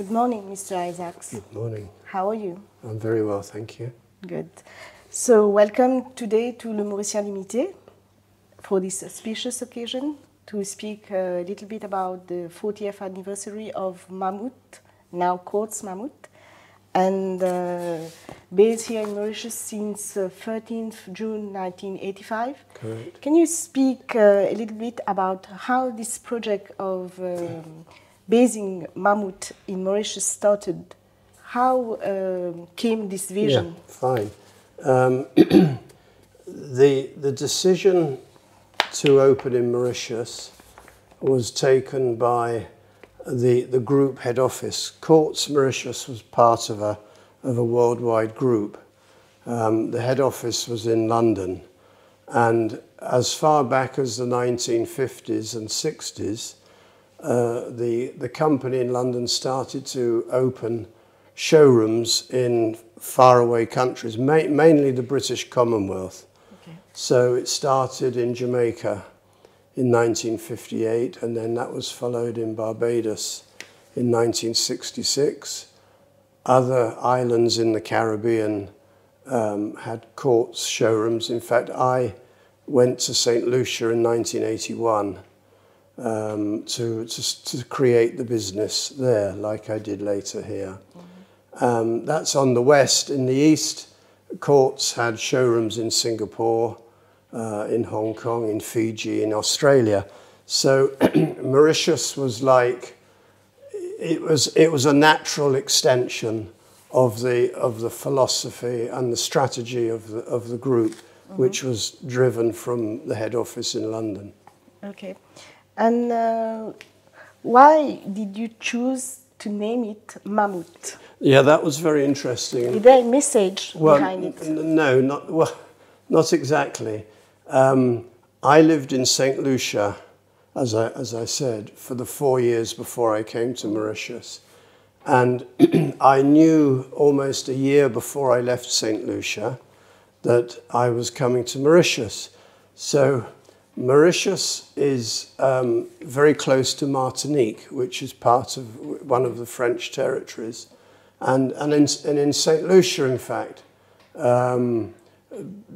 Good morning, Mr. Isaacs. Good morning. How are you? I'm very well, thank you. Good. So, welcome today to Le Mauricien Limité for this auspicious occasion to speak a little bit about the 40th anniversary of Mammouth, now Courts Mammouth, and based here in Mauritius since 13th June 1985. Correct. Can you speak a little bit about how this project of basing Mammouth in Mauritius started? How came this vision? Yeah, fine. The decision to open in Mauritius was taken by the group head office. Courts Mauritius was part of a worldwide group. The head office was in London, and as far back as the 1950s and 60s, the company in London started to open showrooms in faraway countries, mainly the British Commonwealth. Okay. So it started in Jamaica in 1958, and then that was followed in Barbados in 1966. Other islands in the Caribbean had Courts showrooms. In fact, I went to St. Lucia in 1981 to create the business there, like I did later here. Mm-hmm. That's on the west. In the east, Courts had showrooms in Singapore, in Hong Kong, in Fiji, in Australia. So Mauritius was like, it was a natural extension of the philosophy and the strategy of the group, mm-hmm. which was driven from the head office in London. Okay. And why did you choose to name it Mammouth? Yeah, that was very interesting. Is there a message behind it? No, not exactly. I lived in St. Lucia, as I said, for the 4 years before I came to Mauritius. And I knew almost a year before I left St. Lucia that I was coming to Mauritius. So Mauritius is very close to Martinique, which is part of one of the French territories. And in St. Lucia, in fact,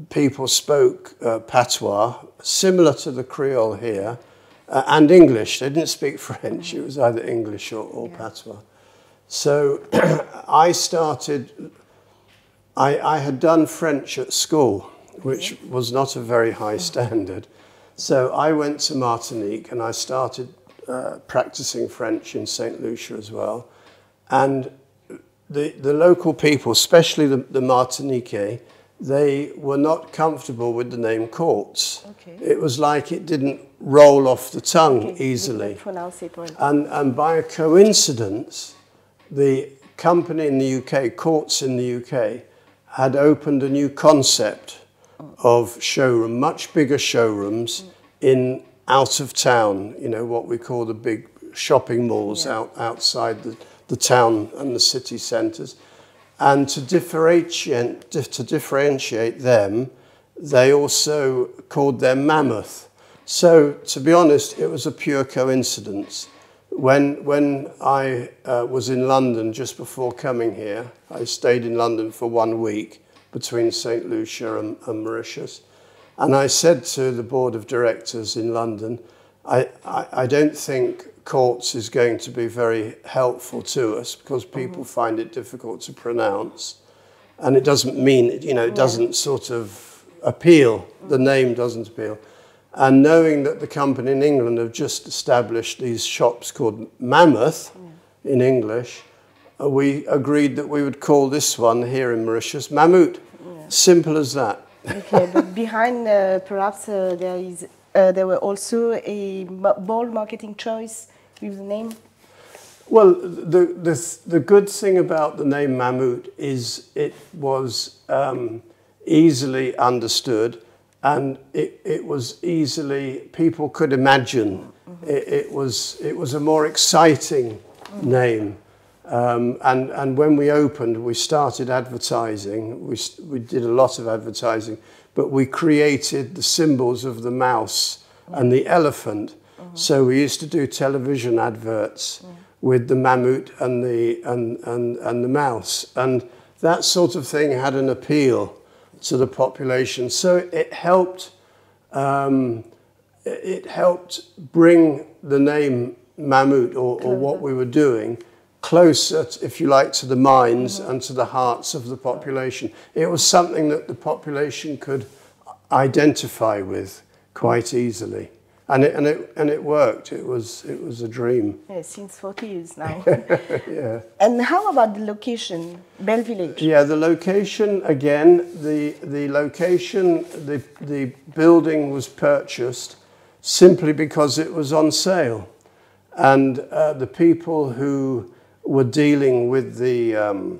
people spoke patois, similar to the Creole here, and English. They didn't speak French. It was either English or patois. So I had done French at school, which was not a very high standard. So I went to Martinique and I started practicing French in St. Lucia as well. And the local people, especially the Martiniquais, they were not comfortable with the name Courts. Okay. It was like it didn't roll off the tongue easily. And by a coincidence, the company in the UK, Courts in the UK, had opened a new concept of showroom, much bigger showrooms out of town, you know, what we call the big shopping malls outside the town and the city centres. And to differentiate them, they also called them Mammouth. So, to be honest, it was a pure coincidence. When I was in London just before coming here, I stayed in London for 1 week between St. Lucia and Mauritius. And I said to the board of directors in London, I don't think Courts is going to be very helpful to us because people find it difficult to pronounce. And it doesn't mean, you know, it doesn't sort of appeal. The name doesn't appeal. And knowing that the company in England have just established these shops called Mammouth in English, we agreed that we would call this one here in Mauritius Mammouth. Simple as that. Okay, but behind perhaps there were also a bold marketing choice with the name? Well, the good thing about the name Mammouth is it was easily understood, and it was easily, people could imagine. It was a more exciting name. And when we opened, we started advertising. We did a lot of advertising, but we created the symbols of the mouse and the elephant. So we used to do television adverts with the mammouth and the mouse. And that sort of thing had an appeal to the population. So it helped bring the name mammouth or what we were doing closer, if you like, to the minds and to the hearts of the population. It was something that the population could identify with quite easily. And it worked. It was a dream. Yeah, since 40 years now. Yeah. And how about the location, Belle Village? Yeah, the location again. The location. The building was purchased simply because it was on sale, and the people who were dealing with the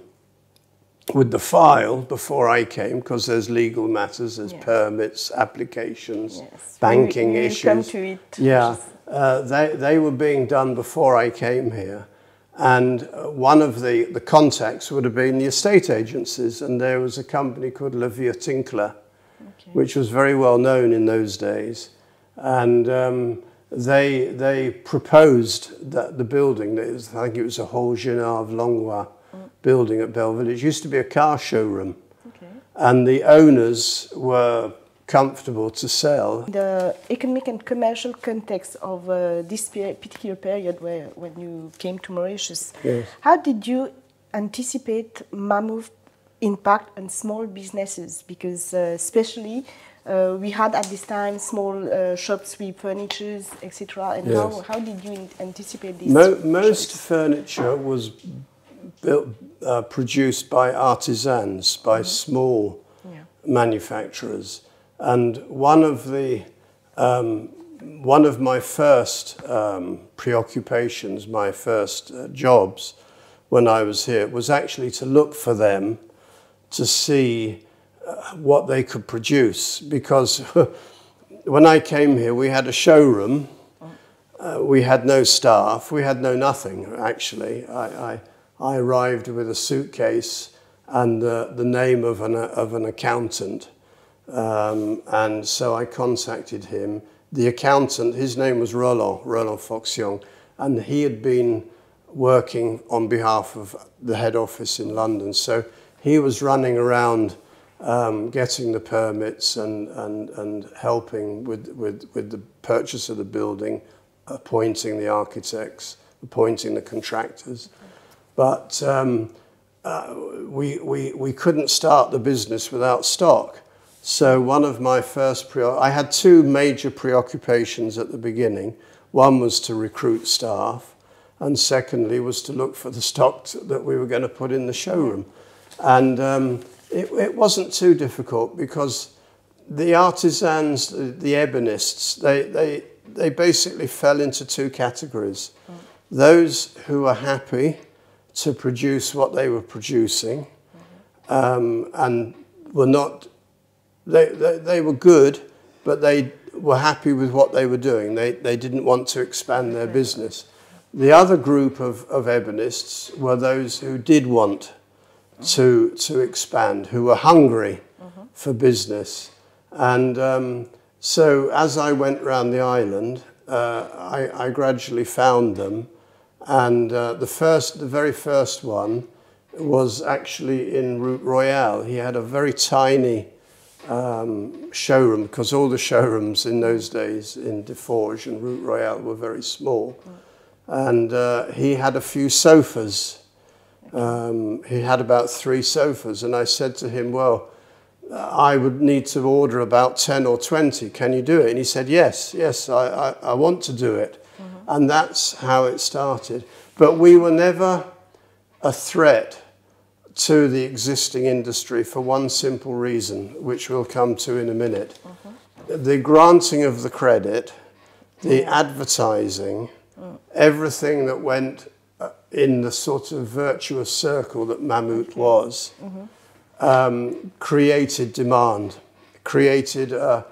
file before I came, because there's legal matters, there's permits, applications, banking issues. Come to it. Yeah, they were being done before I came here. And one of the contacts would have been the estate agencies, and there was a company called Levier Tinkler, which was very well known in those days. And they proposed that the building, I think it was a Hall Genave Longois building at Belle Village. It used to be a car showroom, and the owners were comfortable to sell. The economic and commercial context of this particular period when you came to Mauritius, how did you anticipate Mammouth impact on small businesses? Because especially we had at this time small shops with furniture, etc. And how did you anticipate this? Most furniture was produced by artisans, by small manufacturers, and one of my first preoccupations, my first jobs when I was here, was actually to look for them to see what they could produce, because when I came here we had a showroom, we had no staff, we had no nothing actually. I arrived with a suitcase and the name of an accountant, and so I contacted him. The accountant, his name was Roland Foxion, and he had been working on behalf of the head office in London. So he was running around getting the permits and helping with the purchase of the building, appointing the architects, appointing the contractors. But we couldn't start the business without stock. So one of my first I had two major preoccupations at the beginning. One was to recruit staff, and secondly was to look for the stock that we were going to put in the showroom. And it wasn't too difficult, because the artisans, the ebonists, they basically fell into two categories. Those who were happy to produce what they were producing, and were not, they were good, but they were happy with what they were doing. They didn't want to expand their business. The other group of ebonists were those who did want to expand, who were hungry for business. And so as I went around the island, I gradually found them. And the very first one was actually in Route Royale. He had a very tiny showroom, because all the showrooms in those days in Deforges and Route Royale were very small. And he had a few sofas. He had about 3 sofas, and I said to him, well, I would need to order about 10 or 20. Can you do it? And he said, yes, I want to do it. And that's how it started. But we were never a threat to the existing industry for one simple reason, which we'll come to in a minute. The granting of the credit, the advertising, everything that went in the sort of virtuous circle that Mammouth was, created demand, created a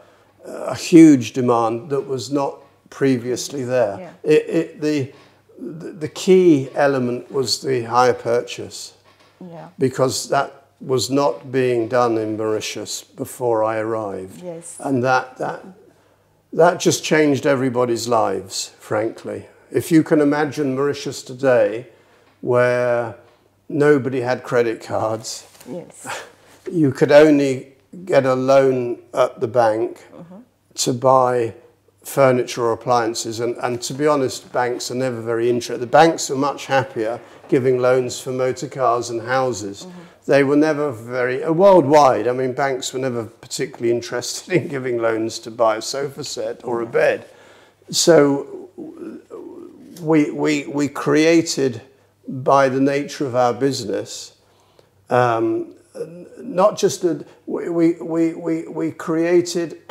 huge demand that was not previously there. The key element was the hire purchase, because that was not being done in Mauritius before I arrived. And that just changed everybody's lives, frankly. If you can imagine Mauritius today, where nobody had credit cards, Yes. you could only get a loan at the bank to buy furniture or appliances. And to be honest, banks are never very interested. The banks are much happier giving loans for motor cars and houses. They were never very, worldwide, I mean, banks were never particularly interested in giving loans to buy a sofa set or a bed. So we created, by the nature of our business, not just we created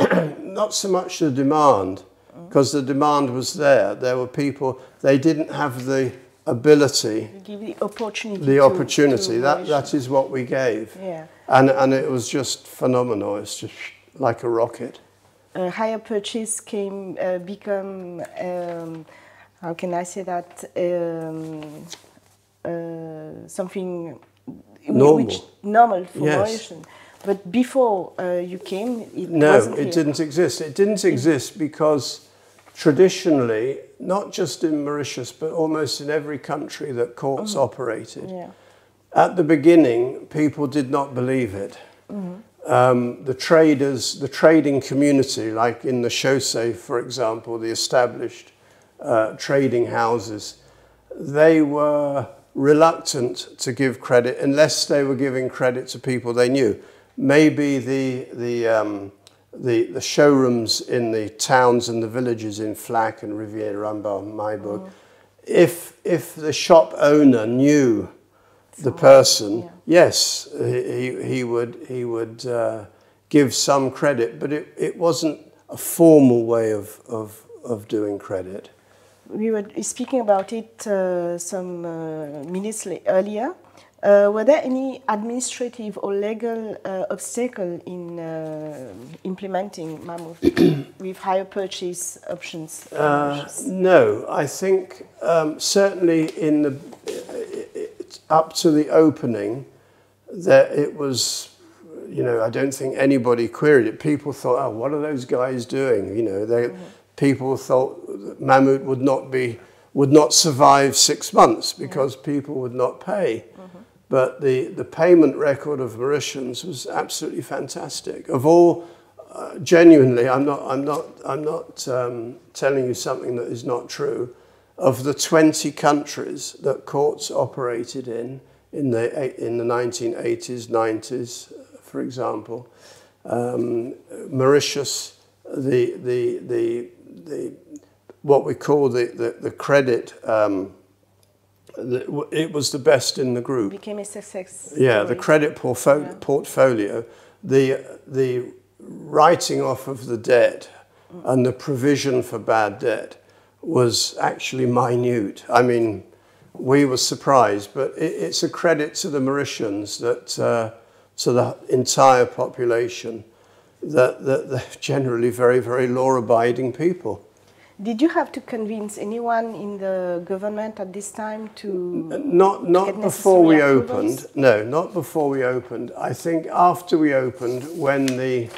not so much the demand, because the demand was there. There were people, they didn't have the ability. Give the opportunity. The opportunity. That is what we gave. Yeah. And it was just phenomenal. It's just like a rocket. Hire purchase become, how can I say that, something normal for Mauritian. But before you came, it wasn't here. No, it didn't exist. It didn't exist because traditionally, not just in Mauritius, but almost in every country that Courts operated, at the beginning, people did not believe it. The traders, the trading community, like in the chaussee, for example, the established trading houses, they were reluctant to give credit unless they were giving credit to people they knew. Maybe the showrooms in the towns and the villages in Flac and Rivière, Rambam, Maïbourg, if the shop owner knew the person, yes, he would give some credit, but it wasn't a formal way of doing credit. We were speaking about it some minutes earlier. Were there any administrative or legal obstacle in implementing Mammouth with hire purchase options? No, I think certainly in up to the opening, that it was, I don't think anybody queried it. People thought, oh, what are those guys doing? People thought that Mammouth would not survive 6 months because people would not pay. But the payment record of Mauritians was absolutely fantastic. Of all, genuinely, I'm not telling you something that is not true. Of the 20 countries that Courts operated in the 1980s, 90s, for example, Mauritius, what we call the credit. It was the best in the group. Became a success. Yeah, the credit portfolio, the writing off of the debt and the provision for bad debt was actually minute. I mean, we were surprised, but it's a credit to the Mauritians, that to the entire population, that they're generally very, very law-abiding people. Did you have to convince anyone in the government at this time to not before we opened? No, not before we opened. I think after we opened, when the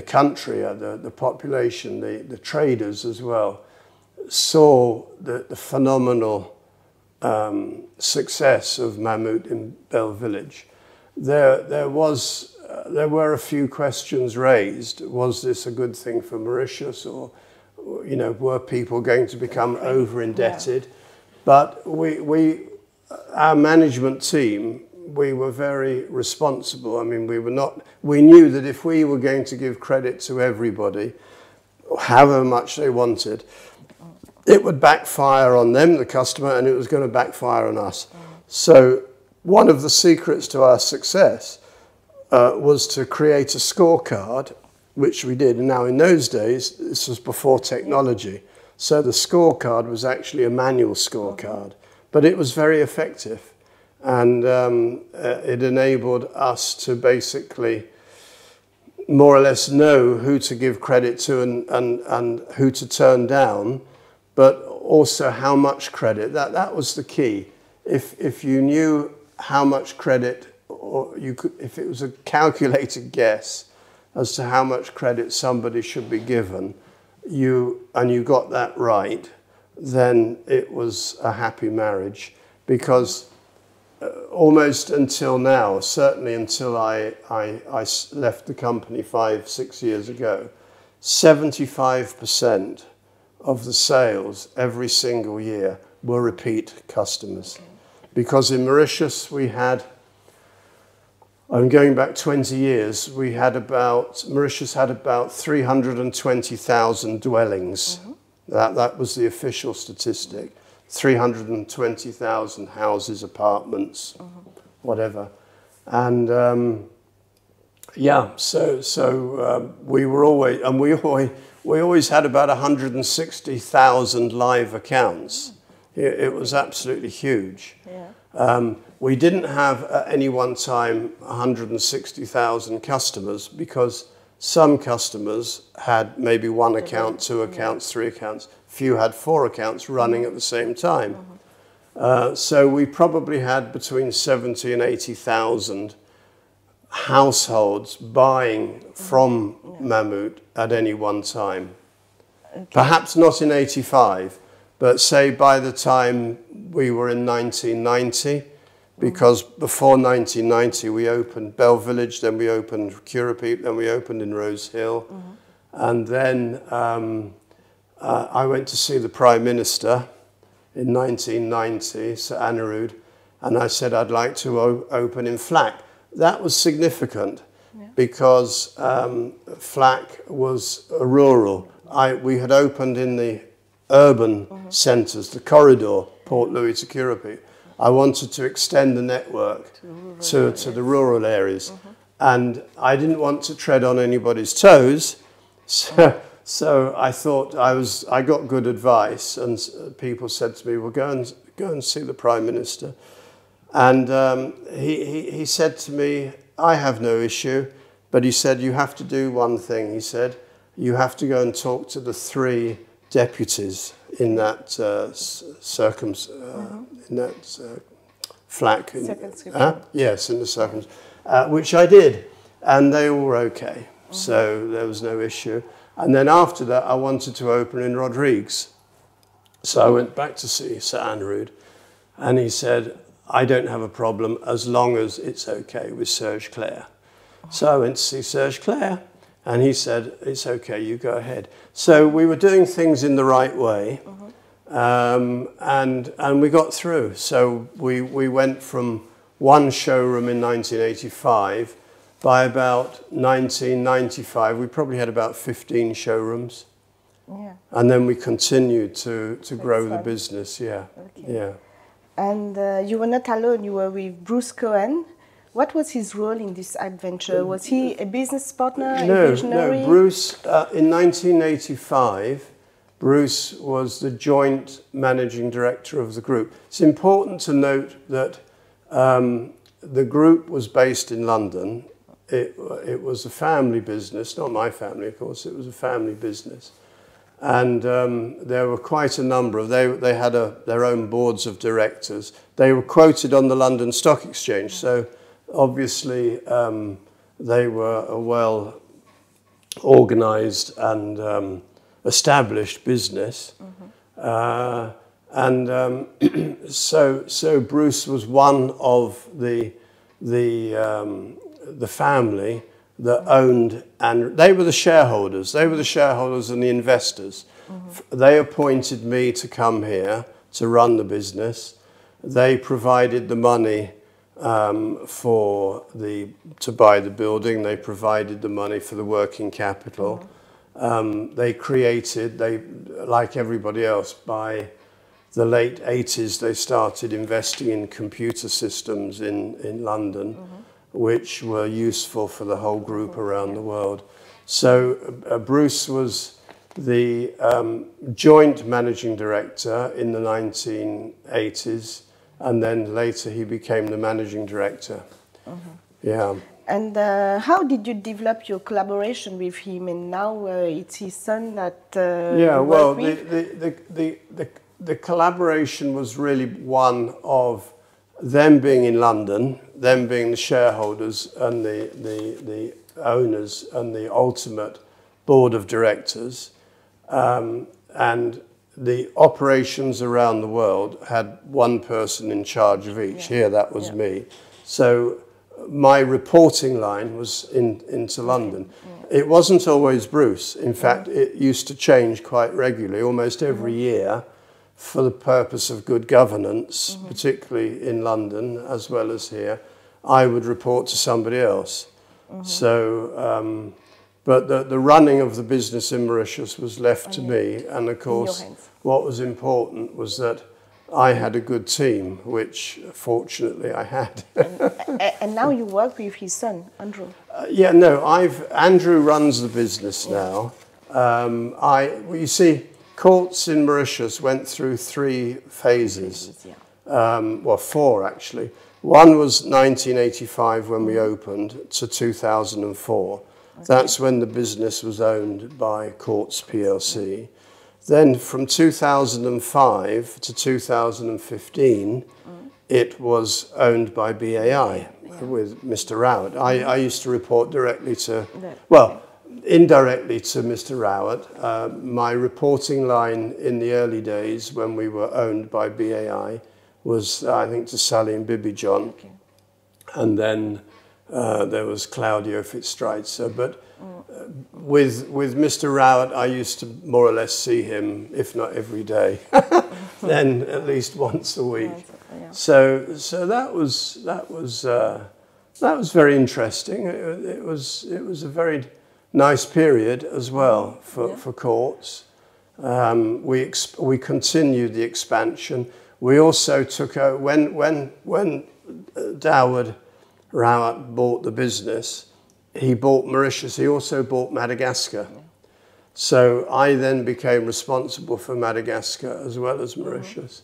country, the population, the traders as well, saw the phenomenal success of Mammouth in Bell Village. There were a few questions raised. Was this a good thing for Mauritius, or were people going to become over-indebted? But our management team, we were very responsible. I mean, we knew that if we were going to give credit to everybody, however much they wanted, it would backfire on them, the customer, and it was going to backfire on us. So one of the secrets to our success was to create a scorecard, which we did. And now in those days, this was before technology, so the scorecard was actually a manual scorecard, but it was very effective. And it enabled us to basically more or less know who to give credit to and who to turn down, but also how much credit. That was the key. If you knew how much credit, or if it was a calculated guess as to how much credit somebody should be given, you got that right, then it was a happy marriage, because almost until now, certainly until I left the company 5-6 years ago, 75% of the sales every single year were repeat customers. Okay. Because in Mauritius we had, I'm going back 20 years, Mauritius had about 320,000 dwellings. Mm-hmm. That was the official statistic. 320,000 houses, apartments, mm-hmm. whatever. And we were always, and we always had about 160,000 live accounts. It was absolutely huge. Yeah. We didn't have at any one time 160,000 customers, because some customers had maybe one account, two accounts, three accounts. Few had 4 accounts running at the same time. So we probably had between 70 and 80,000 households buying from Mammouth at any one time. Okay. Perhaps not in 85, but say by the time we were in 1990, because before 1990 we opened Bell Village, then we opened Currapee, then we opened in Rose Hill, and then I went to see the Prime Minister in 1990, Sir Anirudh, and I said I'd like to open in Flack. That was significant, because Flack was rural. We had opened in the urban centres, the corridor, Port Louis to Currapee. I wanted to extend the network to the rural areas, and I didn't want to tread on anybody's toes, so I thought I got good advice, and people said to me, well, go and see the Prime Minister. And he said to me, I have no issue, but he said, you have to do one thing. He said, you have to go and talk to the 3 deputies in that Flack. Yes, in the circumscription, which I did, and they all were okay, so there was no issue. And then after that, I wanted to open in Rodrigues. So I went back to see Sir Anirudh, and he said, I don't have a problem as long as it's okay with Serge Claire. So I went to see Serge Claire, and he said, it's okay, you go ahead. So we were doing things in the right way, and we got through. So we went from 1 showroom in 1985. By about 1995, we probably had about 15 showrooms. Yeah. And then we continued to grow the business, Okay. Yeah. And you were not alone, you were with Bruce Cohen. What was his role in this adventure? Was he a business partner, a visionary? No, Bruce, in 1985, Bruce was the joint managing director of the group. It's important to note that the group was based in London. It was a family business, not my family, of course, it was a family business. And there were quite a number of, they had their own boards of directors. They were quoted on the London Stock Exchange, so obviously they were a well-organised and established business. So Bruce was one of the family that owned, and they were the shareholders. They were the shareholders and the investors. They appointed me to come here to run the business. They provided the money to buy the building. They provided the money for the working capital. They like everybody else, by the late 80s, they started investing in computer systems in London, which were useful for the whole group around the world. So Bruce was the joint managing director in the 1980s, and then later he became the managing director. Yeah. And how did you develop your collaboration with him? And now it's his son that well, the collaboration was really one of them being in London, them being the shareholders and the owners and the ultimate board of directors, and the operations around the world had one person in charge of each. Here, that was me. So my reporting line was into London. It wasn't always Bruce. In fact, it used to change quite regularly, almost every year, for the purpose of good governance, particularly in London as well as here. I would report to somebody else. So, but the running of the business in Mauritius was left to me. And of course, what was important was that I had a good team, which fortunately I had. And now you work with his son, Andrew. Yeah, no, Andrew runs the business now. You see, Courts in Mauritius went through 3 phases. Well, 4 actually. One was 1985 when we opened to 2004. That's when the business was owned by Courts PLC. Then from 2005 to 2015, it was owned by BAI with Mr. Rowett. I used to report directly to, well, indirectly to Mr. Rowett. My reporting line in the early days when we were owned by BAI was, I think, to Sally and Bibi John. And then there was Claudio Fitzstreitzer. But with Mr. Rowett, I used to more or less see him, if not every day, then at least once a week. So that was very interesting. It was a very nice period as well for Courts. We continued the expansion. We also took over when Dawood Rowett bought the business. He bought Mauritius. He also bought Madagascar. So I then became responsible for Madagascar as well as Mauritius.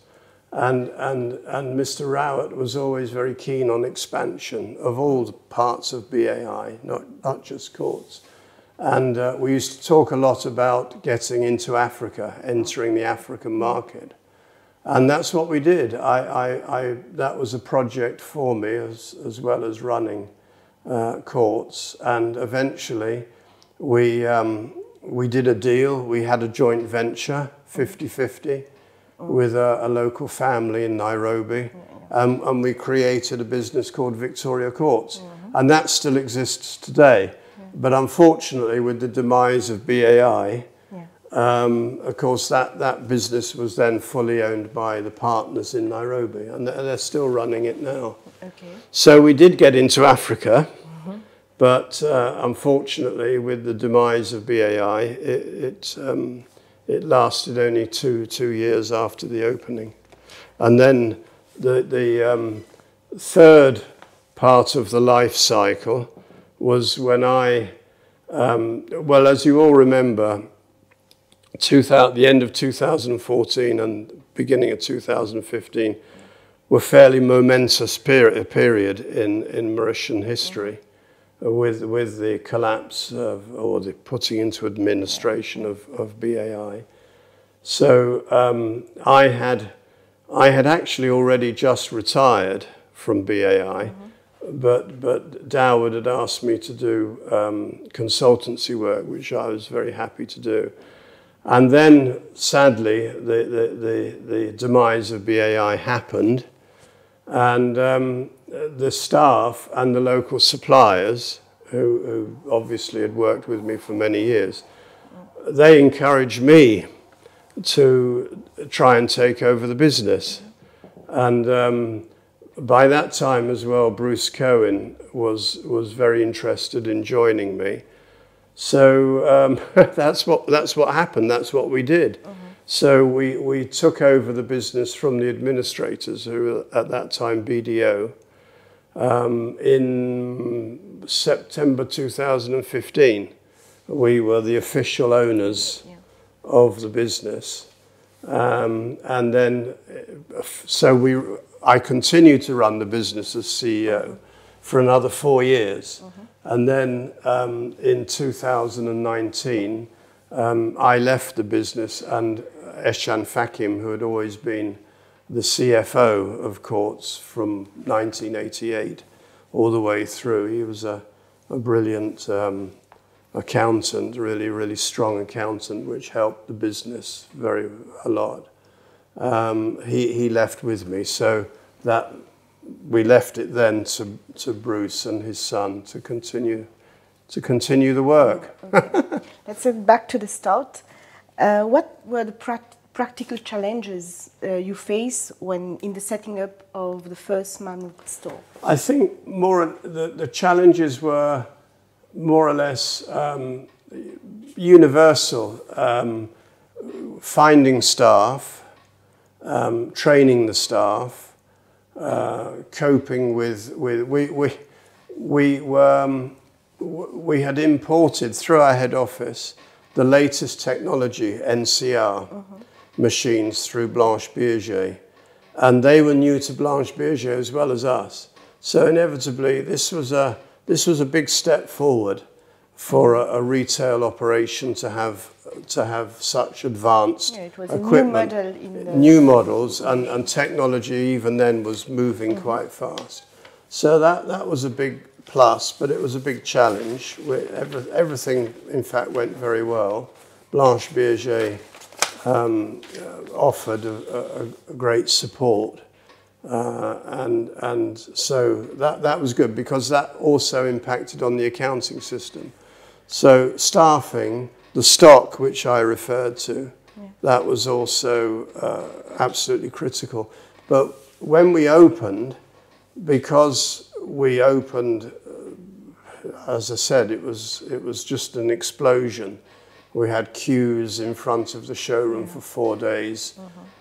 And Mr. Rowett was always very keen on expansion of all the parts of BAI, not just Courts. And we used to talk a lot about getting into Africa, entering the African market. And that's what we did. That was a project for me as well as running Courts. And eventually we did a deal. We had a joint venture, 50-50, with a local family in Nairobi. And we created a business called Victoria Courts. And that still exists today. But unfortunately, with the demise of BAI, of course, that business was then fully owned by the partners in Nairobi, and they're still running it now. So we did get into Africa, but unfortunately, with the demise of BAI, it lasted only two years after the opening. And then the third part of the life cycle was when well, as you all remember, the end of 2014 and beginning of 2015 were fairly momentous period in Mauritian history, with the collapse or the putting into administration of BAI. So I had actually already just retired from BAI, but Dawood had asked me to do consultancy work, which I was very happy to do. And then, sadly, the demise of BAI happened, and the staff and the local suppliers, who obviously had worked with me for many years, they encouraged me to try and take over the business. And by that time as well, Bruce Cohen was very interested in joining me. So that's what happened. That's what we did. So we took over the business from the administrators, who were at that time BDO, in September 2015. We were the official owners of the business, and then so I continued to run the business as CEO for another 4 years. And then in 2019, I left the business, and Eshan Fakim, who had always been the CFO of Courts from 1988 all the way through, he was a brilliant accountant, really strong accountant, which helped the business a lot. He left with me, so that we left it then to Bruce and his son to continue the work. Okay. Let's get back to the start. What were the practical challenges you face when in the setting up of the first Mammouth store? I think the challenges were more or less universal. Finding staff, training the staff, coping with we had imported through our head office the latest technology, NCR machines through Blanche Berger, and they were new to Blanche Berger as well as us. So inevitably, this was a big step forward for a retail operation to have such advanced equipment, new models, and technology even then was moving quite fast. So that was a big plus, but it was a big challenge. Everything, in fact, went very well. Blanche Berger offered a great support, and so that was good because that also impacted on the accounting system. So staffing, the stock which I referred to, that was also absolutely critical. But when we opened, because we opened, as I said, it was just an explosion. We had queues in front of the showroom for 4 days.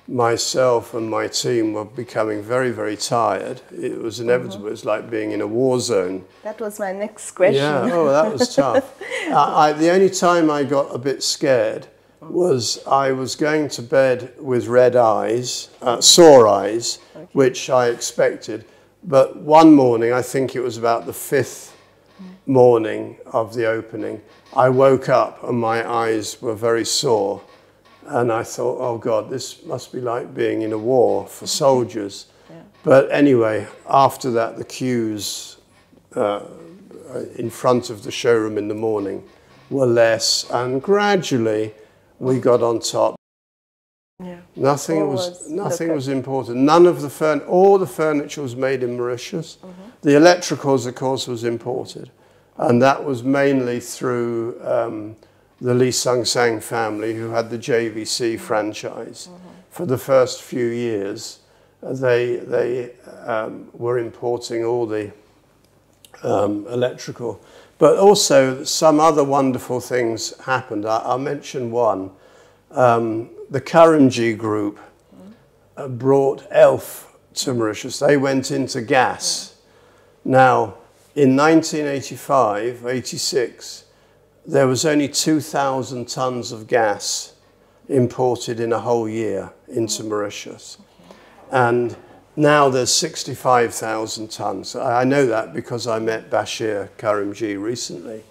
Myself and my team were becoming very tired. It was inevitable. It was like being in a war zone. That was my next question. Yeah, oh, that was tough. The only time I got a bit scared was I was going to bed with red eyes, sore eyes, which I expected. But one morning, I think it was about the 5th morning of the opening, I woke up and my eyes were very sore. And I thought, oh God, this must be like being in a war for soldiers. But anyway, after that, the queues in front of the showroom in the morning were less, and gradually we got on top. Nothing was important. None of all the furniture was made in Mauritius. The electricals, of course, was imported, and that was mainly through the Lee Sung Sang family, who had the JVC franchise. For the first few years, they were importing all the electrical. But also some other wonderful things happened. I'll mention one. The Karimjee group brought ELF to Mauritius. They went into gas. Now, in 1985, 86, there was only 2,000 tons of gas imported in a whole year into Mauritius. And now there's 65,000 tons. I know that because I met Bashir Karimjee recently.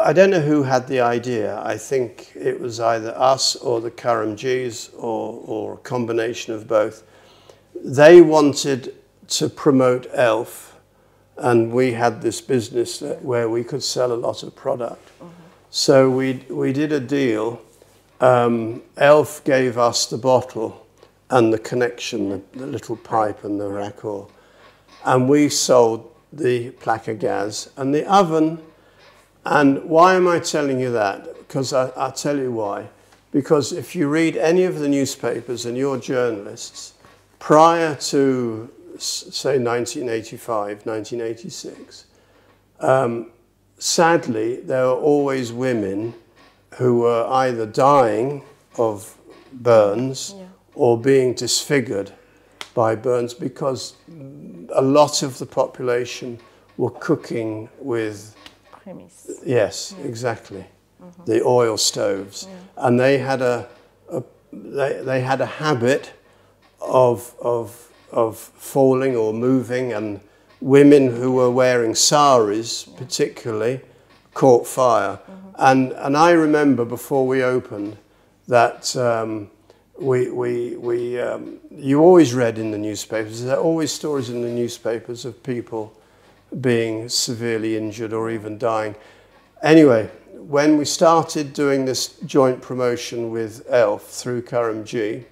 I don't know who had the idea. I think it was either us or the Karimjees or a combination of both. They wanted to promote ELF, and we had this business where we could sell a lot of product. So we did a deal. ELF gave us the bottle and the connection, the little pipe and the raccord. And we sold the plaque à gaz and the oven. And why am I telling you that? Because I'll tell you why. Because if you read any of the newspapers and you're journalists, prior to, say, 1985, 1986, sadly, there were always women who were either dying of burns or being disfigured by burns because a lot of the population were cooking with premise. Yes, exactly. The oil stoves, and they had they had a habit of falling or moving, and women who were wearing saris particularly caught fire. And I remember before we opened that you always read in the newspapers, there are always stories in the newspapers of people being severely injured or even dying. Anyway, when we started doing this joint promotion with ELF through KRMG,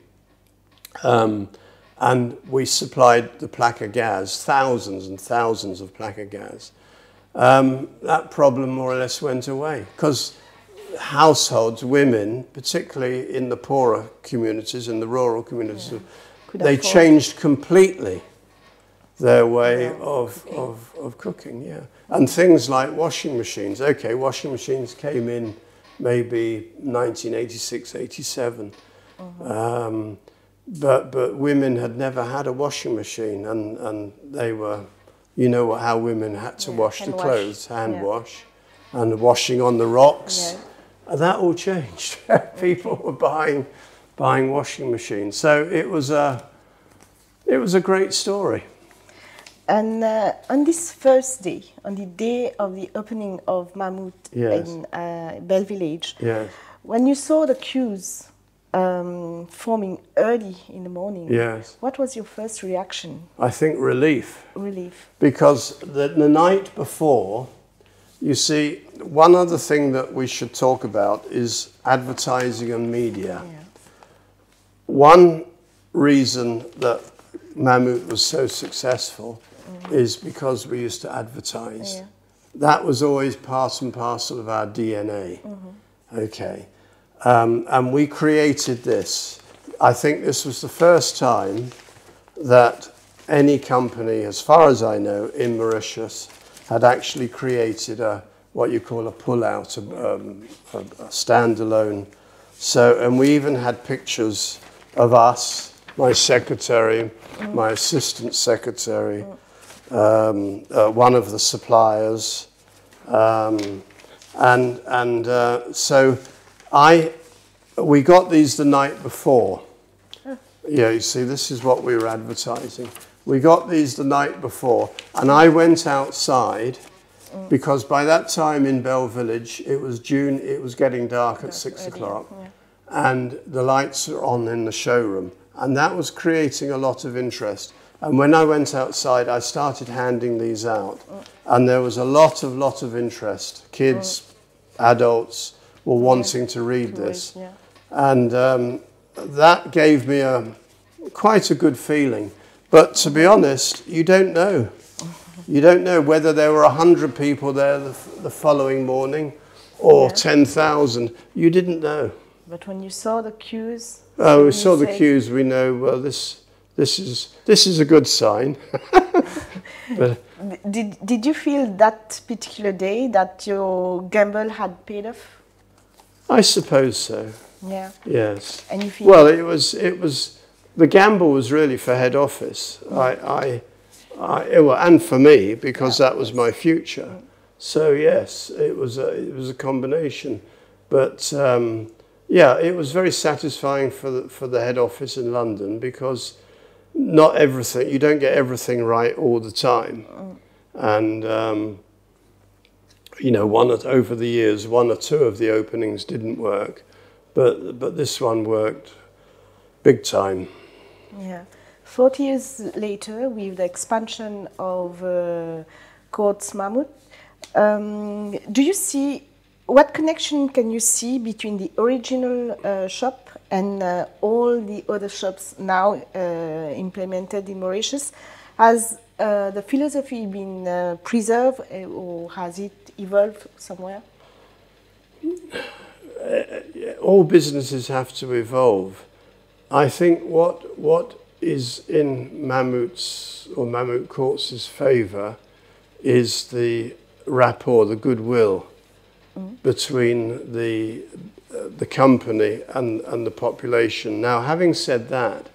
and we supplied the placa gaz, thousands and thousands of placa gaz, that problem more or less went away, because households, women, particularly in the poorer communities, in the rural communities, they changed completely their way of cooking, yeah. And things like washing machines. Okay, washing machines came in maybe 1986, 87. But women had never had a washing machine, and they were, you know how women had to wash the clothes, hand wash, and washing on the rocks. Yeah. And that all changed. People were buying washing machines. So it was a great story. And on this first day, on the day of the opening of Mammouth in Bell Village, when you saw the queues forming early in the morning, what was your first reaction? I think relief. Relief. Because the night before, you see, one other thing that we should talk about is advertising and media. Yeah. One reason that Mammouth was so successful is because we used to advertise. Yeah. That was always part and parcel of our DNA. Okay. And we created this. I think this was the first time that any company, as far as I know, in Mauritius, had actually created what you call a pull-out, a standalone. So, and we even had pictures of us, my secretary, my assistant secretary, one of the suppliers, so we got these the night before. Yeah, you see, this is what we were advertising. We got these the night before, and I went outside because by that time in Bell Village, it was June, it was getting dark at 6 o'clock, and the lights are on in the showroom, and that was creating a lot of interest. And when I went outside, I started handing these out, and there was a lot of interest. Kids, adults were wanting to read this, and that gave me quite a good feeling. But to be honest, you don't know. You don't know whether there were 100 people there the following morning or 10,000. You didn't know. But when you saw the queues, we saw the queues. We know, well, this is a good sign. But did you feel that particular day that your gamble had paid off? I suppose so. Yeah. Yes. And you feel well, it was the gamble was really for head office. And for me, because that was my future. So yes, it was a combination. But it was very satisfying for the head office in London, because not everything, you don't get everything right all the time. And over the years, 1 or 2 of the openings didn't work, but this one worked big time. Yeah. 40 years later, with the expansion of Courts Mammouth, do you see, what connection can you see between the original shop and all the other shops now implemented in Mauritius? Has the philosophy been preserved, or has it evolved somewhere? All businesses have to evolve. I think what is in Mammouth's or Mammouth Courts' favour is the rapport, the goodwill between the company and the population. Now, having said that,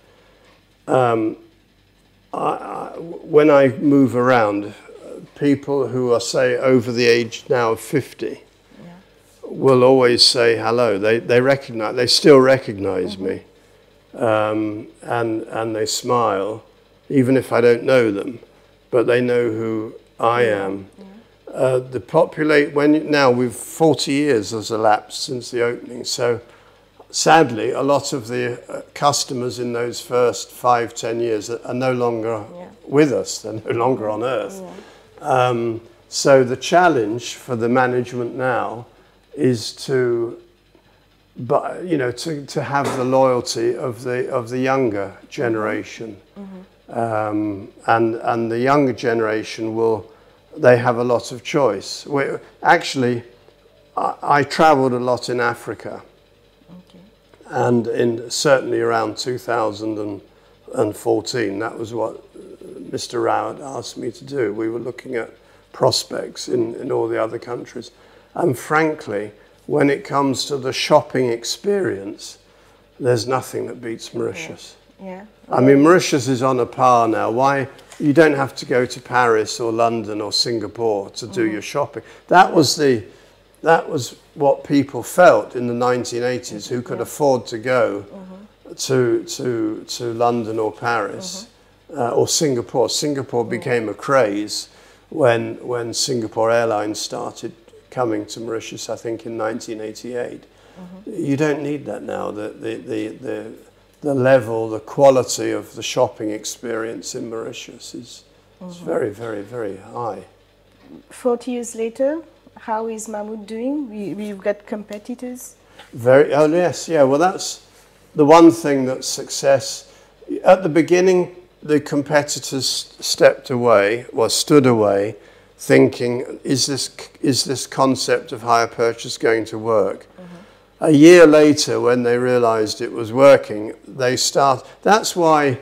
when I move around, people who are, say, over the age now of 50 will always say hello. They still recognise me. And they smile, even if I don't know them, but they know who I am. Now we've 40 years has elapsed since the opening, so sadly a lot of the customers in those first 5-10 years are no longer with us. They're no longer on earth, So the challenge for the management now is to, you know, to have the loyalty of the younger generation, and the younger generation they have a lot of choice. Actually, I travelled a lot in Africa, and certainly around 2014, that was what Mr. Rao had asked me to do. We were looking at prospects in all the other countries. And frankly, when it comes to the shopping experience, there's nothing that beats Mauritius. Yeah. I mean, Mauritius is on a par now. Why? You don't have to go to Paris or London or Singapore to do your shopping. That was what people felt in the 1980s, who could afford to go to London or Paris or Singapore. Singapore became a craze when Singapore Airlines started coming to Mauritius, I think in 1988. You don't need that now. The level, the quality of the shopping experience in Mauritius is very, very, very high. 40 years later, how is Mammouth doing? We've got competitors. Oh yes, yeah. Well, that's the one thing that's success. At the beginning, the competitors stood away, thinking, is this concept of hire purchase going to work? A year later, when they realized it was working, that's why,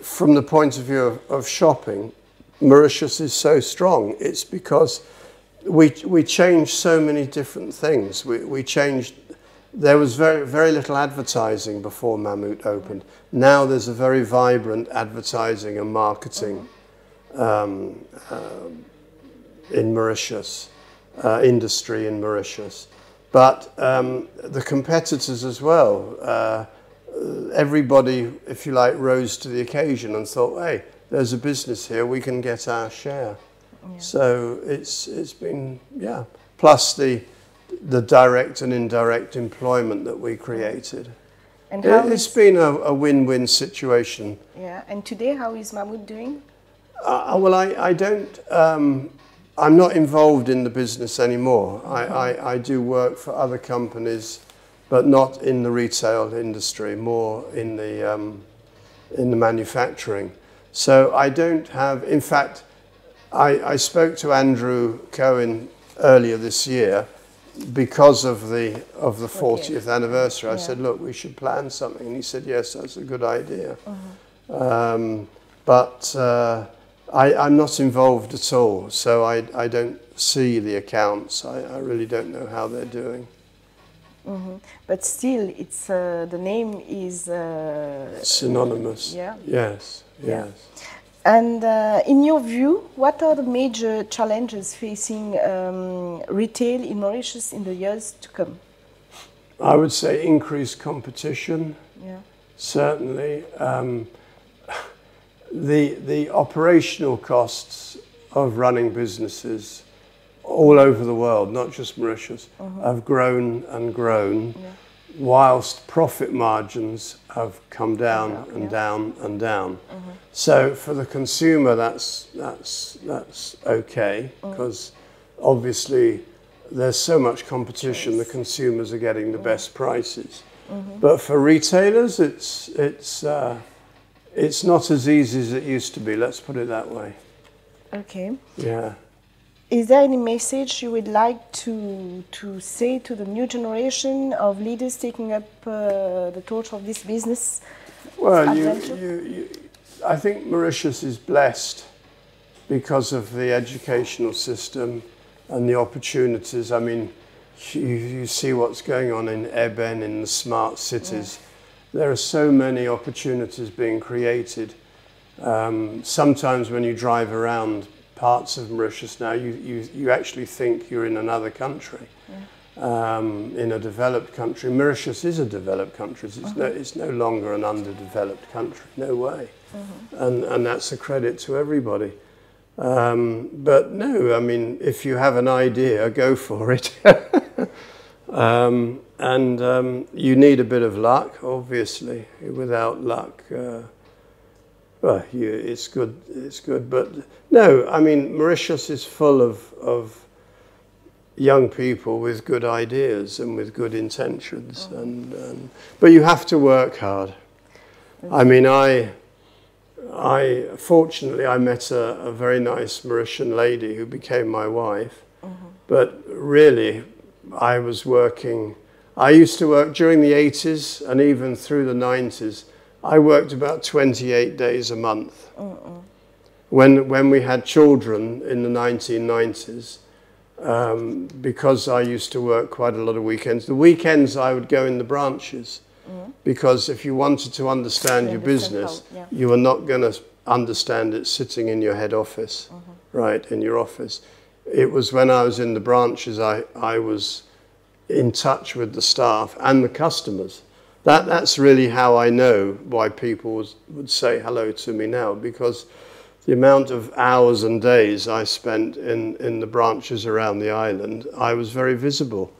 from the point of view of shopping, Mauritius is so strong. It's because we changed so many different things. We changed. There was very, very little advertising before Mammouth opened. Now there's a very vibrant advertising and marketing in Mauritius, industry in Mauritius. But the competitors as well, everybody, if you like, rose to the occasion and thought, hey, there's a business here, we can get our share. Yeah. So it's been, yeah. Plus the direct and indirect employment that we created. And it's been a win-win situation. Yeah. And today, how is Mammouth doing? Well, I don't. I'm not involved in the business anymore. I do work for other companies, but not in the retail industry. More in the manufacturing. So I don't have. In fact, I spoke to Andrew Cohen earlier this year because of the 40th anniversary. I said, look, we should plan something, and he said, yes, that's a good idea. But I'm not involved at all, so I don't see the accounts. I really don't know how they're doing. But still, it's the name is synonymous. Yeah. Yes. Yes. And in your view, what are the major challenges facing retail in Mauritius in the years to come? I would say increased competition. Yeah. Certainly. The operational costs of running businesses all over the world, not just Mauritius, have grown and grown, whilst profit margins have come down and down and down. So for the consumer, that's okay, because obviously there's so much competition, the consumers are getting the best prices. But for retailers, it's not as easy as it used to be, let's put it that way. Okay. Yeah. Is there any message you would like to say to the new generation of leaders taking up the torch of this business? Well, I think Mauritius is blessed because of the educational system and the opportunities. I mean, you see what's going on in Eben, in the smart cities. There are so many opportunities being created. Sometimes when you drive around parts of Mauritius now, you actually think you're in another country, in a developed country. Mauritius is a developed country. It's no longer an underdeveloped country, no way. And that's a credit to everybody. But no, I mean, if you have an idea, go for it. You need a bit of luck, obviously. Without luck, Well, it's good, but no, I mean, Mauritius is full of young people with good ideas and with good intentions, but you have to work hard. I mean, fortunately, I met a very nice Mauritian lady who became my wife, but really, I used to work during the 80s and even through the 90s. I worked about 28 days a month. When we had children in the 1990s, because I used to work quite a lot of weekends. The weekends I would go in the branches, because if you wanted to understand your business, you were not going to understand it sitting in your head office, right, in your office. It was when I was in the branches I was in touch with the staff and the customers. That's really how I know why people would say hello to me now, because the amount of hours and days I spent in the branches around the island, I was very visible.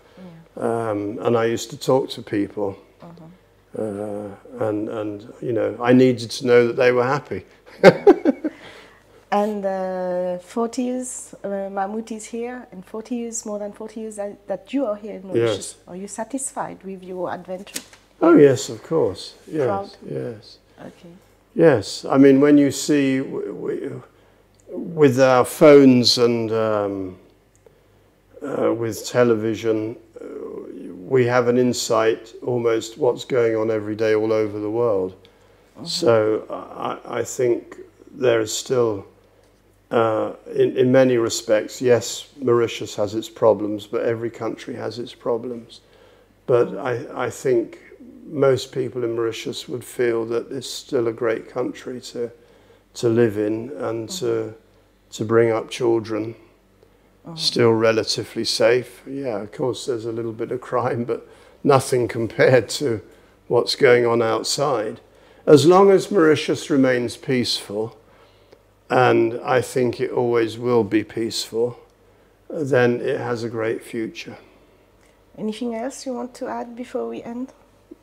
And I used to talk to people. And you know, I needed to know that they were happy. And 40 years, Mammouth is here, and 40 years, more than 40 years that you are here in Mauritius. Yes. Are you satisfied with your adventure? Oh yes, of course. Yes, Proud? yes. Okay. Yes, I mean, when you see with our phones and with television, we have an insight almost what's going on every day all over the world. So I think there is still, in many respects, yes, Mauritius has its problems, but every country has its problems. But I think most people in Mauritius would feel that it's still a great country to live in and to bring up children. Still relatively safe. Yeah, of course there's a little bit of crime, but nothing compared to what's going on outside. As long as Mauritius remains peaceful, and I think it always will be peaceful, then it has a great future. Anything else you want to add before we end?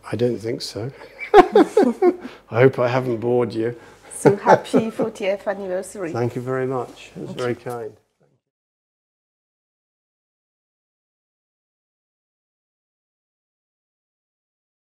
I don't think so. I hope I haven't bored you. So happy 40th anniversary. Thank you very much. It was very kind.